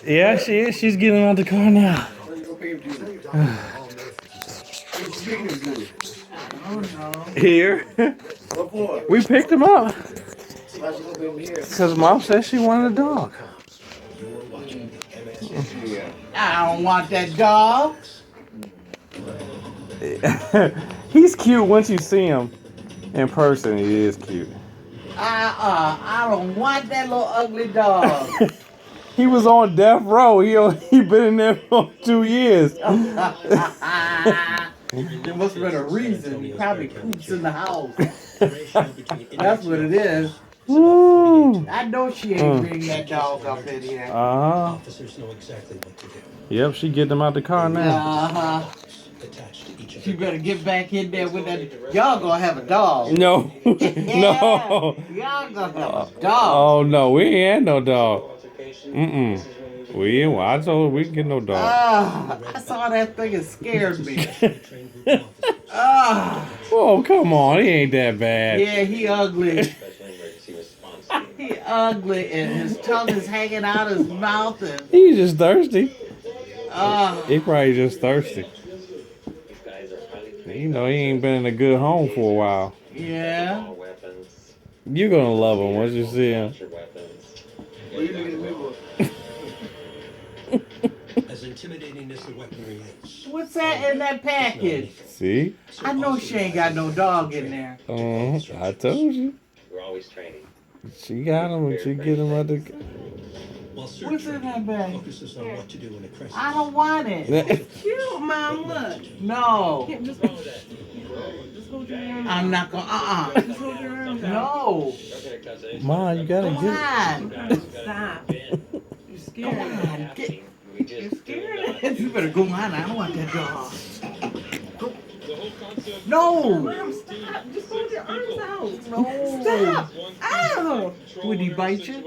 Yeah, she is. She's getting out the car now. Here. We picked him up. Because Mom said she wanted a dog. I don't want that dog. He's cute once you see him in person. He is cute. I don't want that little ugly dog. He was on death row. He been in there for 2 years. There must have been a reason. He probably poops in the house. That's what it is. Woo. I know she ain't bring that dog up in here. Yep, she get them out the car now. She better get back in there with that. Y'all gonna have a dog. No. No. Y'all gonna have a dog. Oh no, we ain't had no dog. We ain't. I told her we can get no dog. I saw that thing, it scared me. Oh, come on, he ain't that bad. Yeah, he ugly. He ugly, and his tongue is hanging out his mouth, and He's just thirsty. he probably just thirsty. You know, he ain't been in a good home for a while. Yeah. You're gonna love him once you see him. As intimidating as the weaponry is. What's that in that package? See? I know she ain't got no dog in there. I told you. We're always training. She got him and she get him out the. What's in that bag? Focuses on what to do in a crisis. I don't want it. Cute, Mom. Look. No. Just hold your arm. I'm not gonna. Just hold your arms out. No. Ma, you gotta Come on. Stop. You're scared. Come on. Get. You're scared. You better go on. I don't want that dog. No. Mom, stop. Just hold your arms out. No. Stop. Ow. Would he bite you?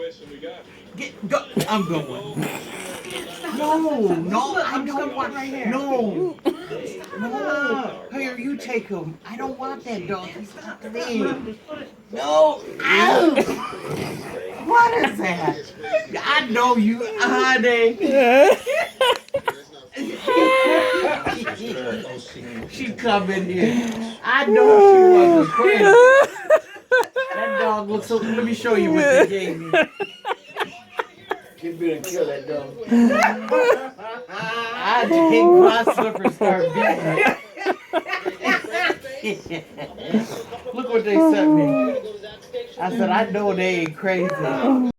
Go. I'm going. No, I don't want. Right here. No. Here, you take him. I don't want that dog. He's not me. Mom, just put it. No. Ow. What is that? I know you, honey. She come in here. I know she wasn't crazy. That dog looks so. Let me show you what they gave me. You better kill that dog. I think my slippers start beating. Look what they sent me. I said, I know they ain't crazy.